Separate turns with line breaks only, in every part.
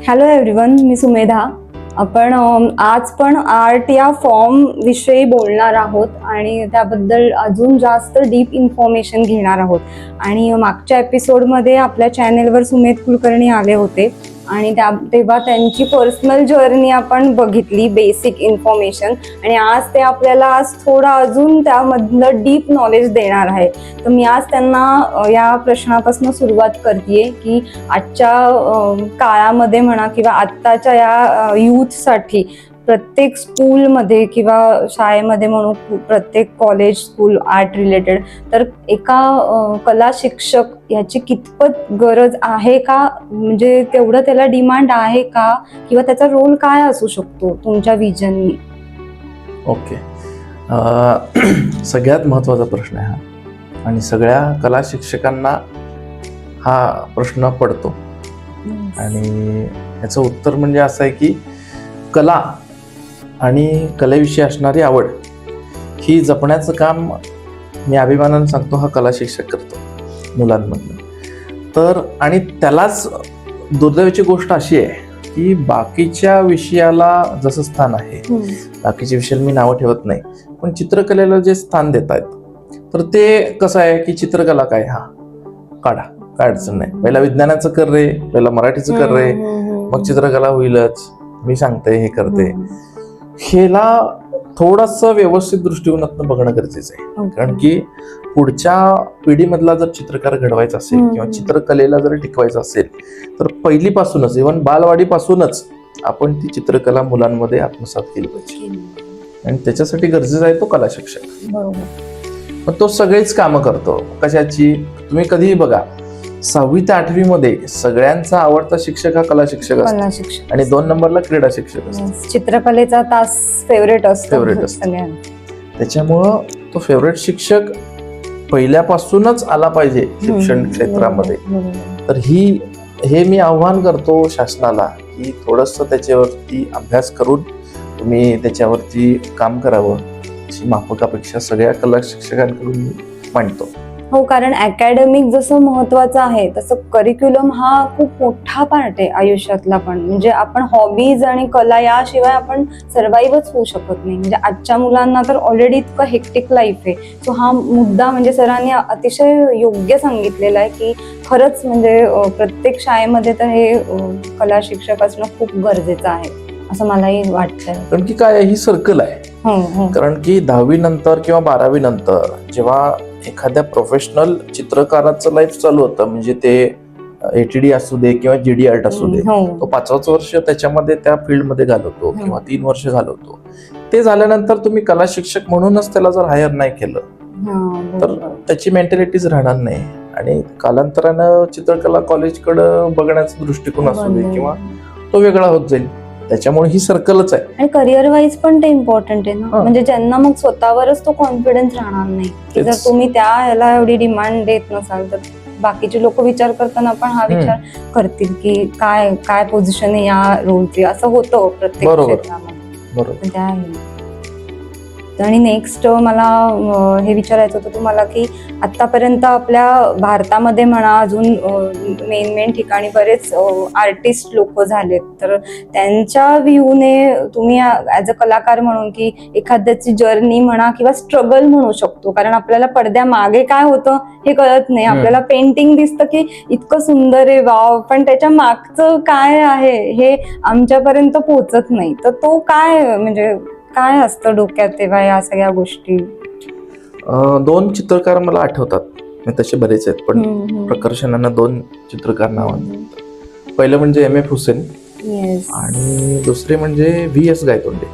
Hello everyone, मी सुमेधा. आपण आज पण आर्ट या फॉर्म विषयी बोलणार आहोत आणि त्याबद्दल अजून जास्त डीप इन्फॉर्मेशन घेणार आहोत. आणि मागच्या एपिसोडमध्ये आपल्या चॅनेलवर सुमेध कुलकर्णी आले होते आणि तेव्हा त्यांची पर्सनल जर्नी आपण बघितली, बेसिक इन्फॉर्मेशन. आणि आज ते आपल्याला आज थोडं अजून त्यामधलं डीप नॉलेज देणार आहे. तर मी आज त्यांना या प्रश्नापासून सुरुवात करते की आजच्या काळामध्ये म्हणा किंवा आत्ताच्या या यूथसाठी प्रत्येक स्कूलमध्ये किंवा शाळेमध्ये म्हणू, प्रत्येक कॉलेज स्कूल आर्ट रिलेटेड, तर एका कला शिक्षक ह्याची कितपत गरज आहे का, म्हणजे तेवढं त्याला डिमांड आहे का, किंवा त्याचा रोल काय असू शकतो तुमच्या विजननी?
ओके, सगळ्यात महत्त्वाचा प्रश्न आहे हा आणि सगळ्या कला शिक्षकांना हा प्रश्न पडतो. आणि याचं उत्तर म्हणजे असं आहे की कला आणि कलेविषयी असणारी आवड ही जपण्याचं काम मी अभिमानाने सांगतो हा कला शिक्षक करतो मुलांमधनं. तर आणि त्यालाच दुर्दैवाची गोष्ट अशी आहे की बाकीच्या विषयाला जसं स्थान आहे, बाकीच्या विषयाला मी नावं ठेवत नाही, पण चित्रकलेला जे स्थान देत आहेत तर ते कसं आहे की चित्रकला काय, हा काढा, काय अडचण नाही, पहिला विज्ञानाचं कर रे, पहिला मराठीचं कर रे, मग चित्रकला होईलच, मी सांगते हे करते. हेला थोडंसं व्यवस्थित दृष्टिकोनातून बघणं गरजेचं आहे. कारण की पुढच्या पिढीमधला जर चित्रकार घडवायचा असेल किंवा चित्रकलेला जर टिकवायचं असेल तर पहिलीपासूनच, इव्हन बालवाडीपासूनच आपण ती चित्रकला मुलांमध्ये आत्मसात केली पाहिजे. आणि त्याच्यासाठी गरजेचा आहे तो कला शिक्षक. मग तो सगळेच कामं करतो. कशाची, तुम्ही कधीही बघा, 6वी ते 8वी मध्ये सगळ्यांचा आवडता शिक्षक हा कला शिक्षक असतो आणि 2 नंबरला क्रीडा शिक्षक असतो.
चित्रकलेचा तास फेवरेट असतो.
त्याच्यामुळं तो फेवरेट शिक्षक पहिल्यापासूनच आला पाहिजे शिक्षण क्षेत्रामध्ये. तर हे मी आव्हान करतो शासनाला की थोडंसं त्याच्यावरती अभ्यास करून तुम्ही त्याच्यावरती काम करावं, अशी माफक अपेक्षा सगळ्या कला शिक्षकांकडून मी मांडतो.
हो, कारण अकॅडमिक जसं महत्वाचं आहे तसं करिक्युलम हा खूप मोठा पार्ट आहे आयुष्यातला. पण म्हणजे आपण हॉबीज आणि कला याशिवाय आपण सर्वाईव्हच होऊ शकत नाही. म्हणजे आजच्या मुलांना तर ऑलरेडी इतकं हेक्टिक लाईफ आहे. सो हा मुद्दा म्हणजे सरांनी अतिशय योग्य सांगितलेला आहे की खरंच म्हणजे प्रत्येक शाळेमध्ये तर हे कला शिक्षक असणं खूप गरजेचं आहे असं मलाही वाटतंय.
कारण की काय, ही सर्कल आहे. कारण की 10वी नंतर किंवा 12वी नंतर जेव्हा एखाद्या प्रोफेशनल चित्रकाराचं लाईफ चालू होतं, म्हणजे ते ATD असू दे किंवा GD आर्ट असू दे, तो 5च वर्ष त्याच्यामध्ये त्या फील्डमध्ये घालवतो किंवा 3 वर्ष घालवतो. ते झाल्यानंतर तुम्ही कला शिक्षक म्हणूनच त्याला जर हायर नाही केलं तर त्याची मेंटॅलिटीच राहणार नाही. आणि कालांतरानं चित्रकला कॉलेजकडे बघण्याचा दृष्टिकोन असू दे किंवा तो वेगळा होत जाईल. त्याच्यामुळे ही सर्कलच आहे.
आणि करिअर वाईज पण ते इम्पॉर्टंट आहे ना. म्हणजे ज्यांना मग स्वतःवरच तो कॉन्फिडन्स राहणार नाही की जर तुम्ही त्या ह्याला एवढी डिमांड देत नसाल तर बाकीचे लोक विचार करताना पण हा विचार करतील की काय काय पोझिशन आहे या रोलची, असं होतं प्रत्येक क्षेत्रामध्ये. त्या आणि नेक्स्ट मला हे विचारायचं होतं तुम्हाला की आतापर्यंत आपल्या भारतामध्ये म्हणा, अजून मेन ठिकाणी बरेच आर्टिस्ट लोक झालेत, तर त्यांच्या व्ह्यूने तुम्ही ऍज अ कलाकार म्हणून की एखाद्याची जर्नी म्हणा किंवा स्ट्रगल म्हणू शकतो, कारण आपल्याला पडद्यामागे काय होतं हे कळत नाही. आपल्याला पेंटिंग दिसतं की इतकं सुंदर आहे, वाव, पण त्याच्या मागचं काय आहे हे आमच्यापर्यंत पोहोचत नाही. तर तो काय, म्हणजे काय असतं डोक्यात तेव्हा या सगळ्या गोष्टी?
2 चित्रकार मला आठवतात, तसे बरेच आहेत पण प्रकर्षणानं 2 चित्रकार नावांत. पहिलं म्हणजे MM हुसेन आणि दुसरे म्हणजे VS गायतोंडे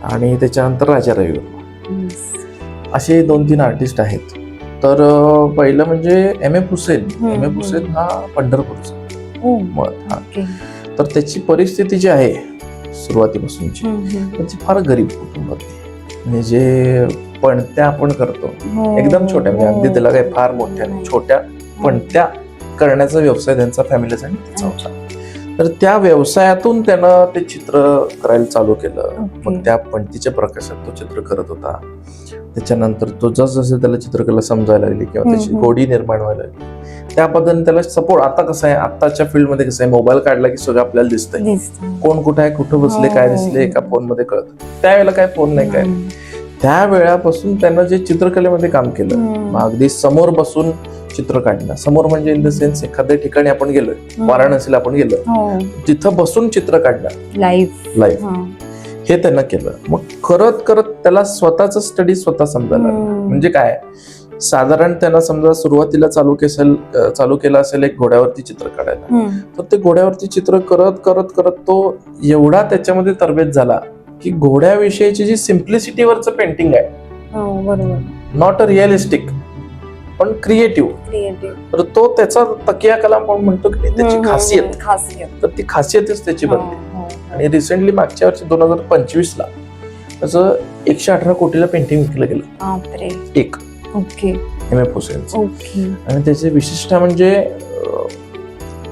आणि त्याच्यानंतर राजा रविवर्मा. असे 2-3 आर्टिस्ट आहेत. तर पहिलं म्हणजे MM हुसेन हा पंढरपूरचा. तर त्याची परिस्थिती जी आहे सुरुवातीपासूनची, त्यांची फार गरीब कुटुंबातली, म्हणजे जे पणत्या आपण करतो एकदम छोट्या, म्हणजे अगदी त्याला काही फार मोठ्या नाही, छोट्या पणत्या करण्याचा व्यवसाय त्यांचा फॅमिलीचा आणि त्याचा होता. तर त्या व्यवसायातून त्यानं ते चित्र करायला चालू केलं. मग त्या पणतीच्या प्रकाशात तो चित्र करत होता. त्याच्यानंतर तो जसजसे त्याला चित्रकला समजायला लागली किंवा त्याची
हम्म.
गोडी निर्माण व्हायला लागली, त्या पद्धतीने त्याला सपोर्ट. आता कसं आहे, आताच्या फील्डमध्ये कसं आहे, मोबाईल काढला की सगळं आपल्याला दिसतंय,
दिसतं.
कोण कुठं आहे, कुठं बसले, काय दिसले, एका फोन मध्ये कळतं. त्यावेळेला काय फोन नाही, काय. त्या वेळापासून त्यानं जे चित्रकलेमध्ये काम केलं, मग अगदी समोर बसून चित्र काढणं, समोर म्हणजे इन द सेन्स एखाद्या ठिकाणी आपण गेलोय, वाराणसीला आपण गेलो, तिथं बसून चित्र काढणं लाईव्ह, हे त्यानं केलं. मग करत करत त्याला स्वतःच स्टडी स्वतः समजायला लागलं. म्हणजे काय, साधारण त्यानं समजा सुरुवातीला चालू केलं असेल एक घोड्यावरती चित्र काढायला, तर ते घोड्यावरती चित्र करत करत करत तो एवढा त्याच्यामध्ये तरबेज झाला की घोड्याविषयीची जी सिम्प्लिसिटीवरचं पेंटिंग आहे, नॉट अ रिअलिस्टिक पण क्रिएटिव्ह, तर तो त्याचा तकिया कला आपण म्हणतो की त्याची खासियत, तर ती खासियतच त्याची बनली. आणि रिसेंटली मागच्या वर्षी 2025 ला त्याचं 118 कोटीला पेंटिंग विकलं गेलं, एक एम.एफ. हुसेनचं. आणि त्याचे विशिष्ट म्हणजे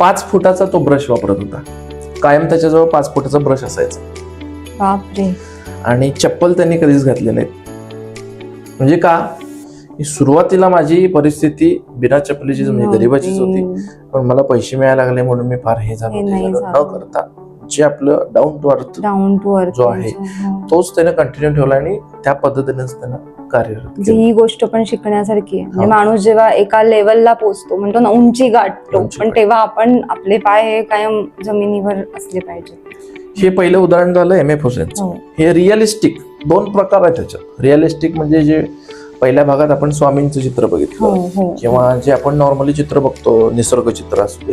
5 फुटाचा तो ब्रश वापरत होता, कायम त्याच्याजवळ 5 फुटाचा ब्रश असायचा. आणि चप्पल त्यांनी कधीच घातली नाही. म्हणजे का, सुरुवातीला माझी परिस्थिती बिना चप्पलीची म्हणजे गरीबाचीच होती, पण मला पैसे मिळायला लागले म्हणून मी फार हे झालो न करता जे आपलं डाऊन टू अर्थ जो आहे तोच त्याने कंटिन्यू ठेवला आणि त्या पद्धतीनेच त्यानं कार्यरत केलं.
ही गोष्ट पण शिकण्यासारखी आहे. म्हणजे माणूस जेव्हा एका लेवलला पोहोचतो, म्हणतो ना उंची गाठतो, पण तेव्हा आपण आपले पाय हे कायम जमिनीवर असले पाहिजे.
हे पहिलं उदाहरण झालं एम.एफ. हुसेनचं. हे रिअलिस्टिक 2 प्रकार आहेत त्याच्यात. रिअलिस्टिक म्हणजे जे पहिल्या भागात आपण स्वामींचं चित्र बघितलं किंवा जे आपण नॉर्मली चित्र बघतो, निसर्ग चित्र असू दे,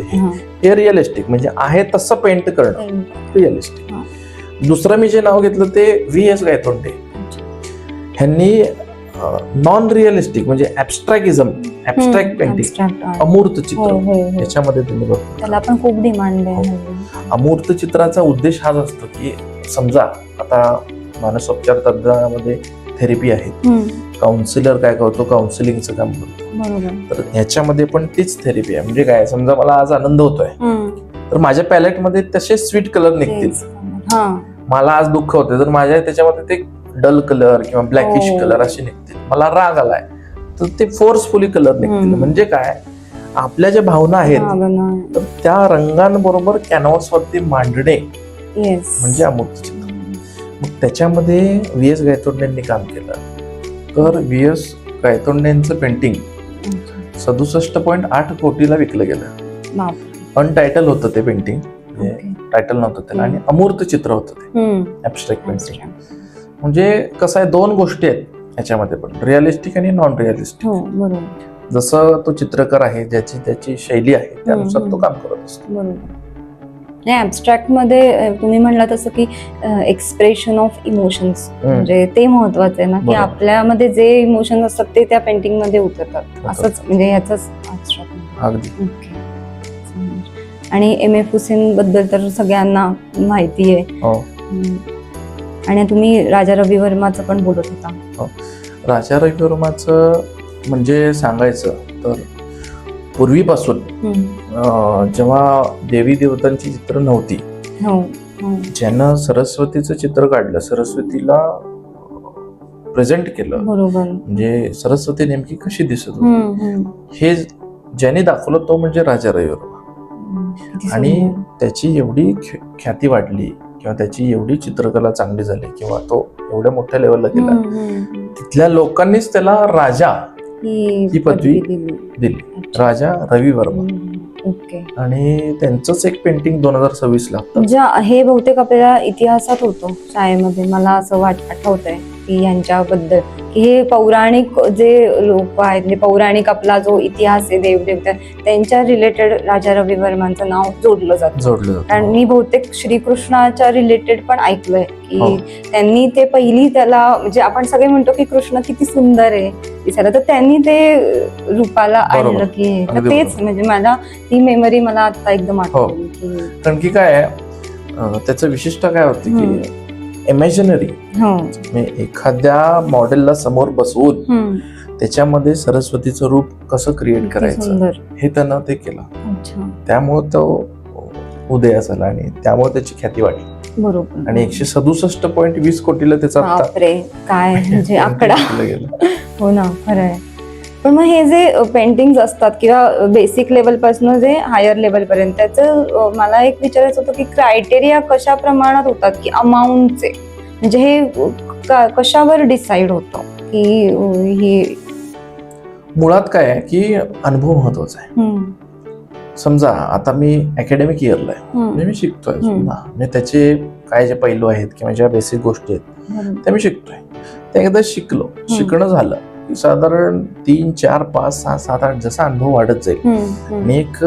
हे रिअलिस्टिक म्हणजे आहे तसं पेंट करणं, रिअलिस्टिक. दुसरं मी जे नाव घेतलं ते V.S. गायतोंडे. ह्यांनी नॉन रिअलिस्टिक म्हणजे ऍबस्ट्रॅक्ट पेंटिंग, अमूर्त चित्र, याच्यामध्ये त्यांनी बघतो.
त्याला पण खूप डिमांड आहे.
अमूर्त चित्राचा उद्देश हाच असतो की समजा आता मानसोपचार तज्ञामध्ये थेरपी आहे, काउन्सिलर काय करतो, काउन्सिलिंगचं काम करतो, तर ह्याच्यामध्ये पण तीच थेरपी आहे. म्हणजे काय, समजा मला आज आनंद होतोय तर माझ्या पॅलेटमध्ये तसे स्वीट कलर निघतील. मला आज दुःख होते तर माझ्या त्याच्यामध्ये ते डल कलर किंवा ब्लॅकिश कलर असे निघतील. मला राग आलाय तर ते फोर्सफुली कलर निघतील. म्हणजे काय, आपल्या ज्या भावना आहेत तर त्या रंगांबरोबर कॅनव्हास वरती मांडणे म्हणजे अमूर्त चित्र. मग त्याच्यामध्ये V.S. गायतोंडेंनी काम केलं. तर V.S. गायतोंडेंचं पेंटिंग 67.8 कोटीला विकलं गेलं. अनटायटल होतं ते पेंटिंग, टायटल नव्हतं त्याला, आणि अमूर्त चित्र होतं ते, ऍबस्ट्रॅक्ट पेंटिंग. म्हणजे कसं आहे, 2 गोष्टी आहेत याच्यामध्ये पण, रिअलिस्टिक आणि नॉन रिअलिस्टिक. जसं तो चित्रकार आहे, ज्याची त्याची शैली आहे त्यानुसार तो काम करत असतो.
ऍबस्ट्रॅक्ट मध्ये तुम्ही म्हणला तसं की एक्सप्रेशन ऑफ इमोशन्स, म्हणजे ते महत्वाचं आहे ना, की आपल्यामध्ये जे इमोशन्स असतात ते त्या पेंटिंग मध्ये उतरतात, असंच म्हणजे ह्याचंच ऍबस्ट्रॅक्ट. आणि एम.एफ. हुसेन बद्दल तर सगळ्यांना माहिती आहे. आणि तुम्ही राजा रवी वर्माचं पण बोलत होता.
राजा रवी वर्माचं म्हणजे सांगायचं तर पूर्वीपासून जेव्हा देवी देवतांची चित्र नव्हती, ज्यानं सरस्वतीचं चित्र काढलं, सरस्वतीला प्रेझेंट केलं, म्हणजे सरस्वती नेमकी कशी दिसत होती हे ज्याने दाखवलं तो म्हणजे राजा रवी वर्मा. आणि त्याची एवढी ख्याती वाढली किंवा त्याची एवढी चित्रकला चांगली झाली किंवा तो एवढ्या मोठ्या लेवलला गेला, तिथल्या लोकांनीच त्याला राजा ही पदवी दिली, राजा रवी वर्मा. आणि त्यांचंच एक पेंटिंग 2026 ला
हे बहुतेक आपल्याला इतिहासात होतं शाळेमध्ये, मला असं आठवतंय की यांच्याबद्दल की हे पौराणिक जे लोक आहेत, म्हणजे पौराणिक आपला जो इतिहास आहे, देवदेवता त्यांच्या रिलेटेड राजा रवी वर्मांचं नाव जोडलं जातं. कारण मी बहुतेक श्रीकृष्णाच्या रिलेटेड पण ऐकलंय की त्यांनी ते पहिली त्याला, म्हणजे आपण सगळे म्हणतो की कृष्ण किती सुंदर आहे दिसायला, तर त्यांनी ते रूपाला आणलं की तेच, म्हणजे मला ती मेमरी मला आता एकदम आठवली.
कारण की काय त्याचं विशिष्ट काय होतं की इमॅजिनरी, एखाद्या मॉडेलला समोर बसवून त्याच्यामध्ये सरस्वतीचं रूप कसं क्रिएट करायचं हे त्यानं ते केलं. त्यामुळे तो उदयास आला आणि त्यामुळे त्याची ख्याती वाढली
बरोबर.
आणि 167.20 कोटीला त्याचा आता
बापरे, काय म्हणजे आकडा.
गेला.
हो ना, खरं आहे. पण मग हे जे पेंटिंग असतात किंवा बेसिक लेवल पासून जे हायर लेवल पर्यंत, त्याचं मला एक विचारायचं होतं की क्रायटेरिया कशा प्रमाणात होतात की अमाऊंटचे, म्हणजे हे कशावर डिसाइड होतं की हे
मुळात काय आहे की अनुभव महत्वाचा आहे. समजा आता मी अकॅडमिक इयरला आहे, म्हणजे मी शिकतोय ना, म्हणजे त्याचे काय जे पैलू आहेत किंवा ज्या बेसिक गोष्टी आहेत त्या मी शिकतोय. ते एकदा शिकणं झालं की साधारण 3, 4, 5, 6, 7, 8 जसा अनुभव वाढत जाईल आणि एक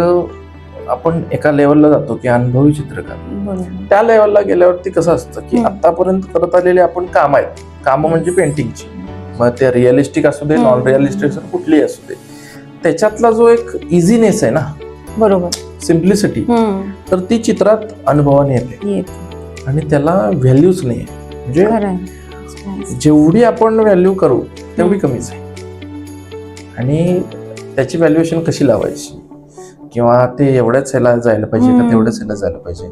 आपण एका लेवलला जातो की अनुभवी चित्रकार. त्या लेवलला गेल्यावरती कसं असतं की आतापर्यंत करत आलेले आपण काम आहेत, कामं म्हणजे पेंटिंगची, मग ते रिअलिस्टिक असू दे, नॉन रिअलिस्टिक असू दे, कुठलीही असू दे, त्याच्यातला जो एक इझीनेस आहे ना,
बरोबर,
सिम्प्लिसिटी, तर ती चित्रात अनुभवाने येते आणि त्याला व्हॅल्यूच नाही आहे. म्हणजे जेवढी आपण व्हॅल्यू करू तेवढी कमीच आहे आणि त्याची व्हॅल्युएशन कशी लावायची किंवा ते एवढ्याच ह्याला जायला पाहिजे का तेवढ्याच ह्याला जायला पाहिजे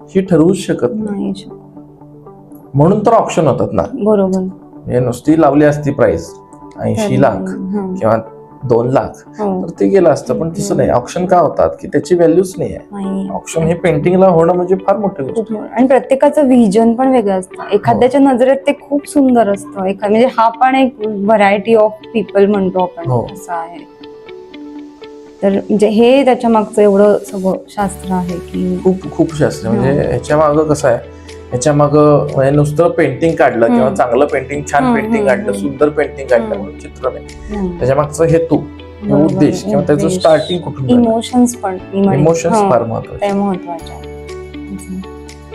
ही ठरवूच शकत नाही. म्हणून तर ऑप्शन होतात ना.
बरोबर,
नुसती लावली असती प्राइस 80 लाख किंवा 2 लाख तर ते गेलं असतं, पण तसं नाही. ऑप्शन का होतात की त्याची व्हॅल्यूच नाही आहे. ऑप्शन हे पेंटिंगला होणं म्हणजे फार मोठी गोष्ट आहे.
आणि प्रत्येकाचं व्हिजन पण वेगळं असतं. एखाद्याच्या नजरेत ते खूप सुंदर असतं, म्हणजे हा पण एक व्हरायटी ऑफ पीपल म्हणतो आपण, असं आहे. तर म्हणजे हे त्याच्या मागचं एवढं सगळं शास्त्र आहे की
खूप शास्त्र. म्हणजे ह्याच्या मागं कसं आहे, ह्याच्या मागं म्हणजे नुसतं पेंटिंग काढलं किंवा चांगलं पेंटिंग, छान पेंटिंग काढलं, सुंदर पेंटिंग काढलं म्हणून चित्र नाही. त्याच्या मागचा हेतू, उद्देश किंवा त्याचं स्टार्टिंग कुठून,
इमोशन्स
फार महत्वाचे.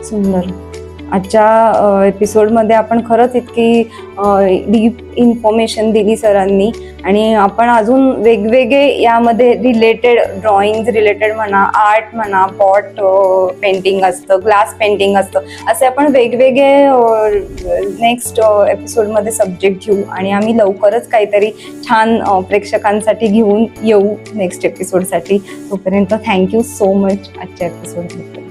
सुंदर. आजच्या एपिसोडमध्ये आपण खरंच इतकी डीप इन्फॉर्मेशन दिली सरांनी, आणि आपण अजून वेगवेगळे यामध्ये रिलेटेड, ड्रॉइंग रिलेटेड म्हणा, आर्ट म्हणा, पॉट पेंटिंग असतं, ग्लास पेंटिंग असतं, असे आपण वेगवेगळे नेक्स्ट एपिसोडमध्ये सब्जेक्ट घेऊ आणि आम्ही लवकरच काहीतरी छान प्रेक्षकांसाठी घेऊन येऊ नेक्स्ट एपिसोडसाठी. तोपर्यंत थँक्यू सो मच आजच्या एपिसोडमध्ये.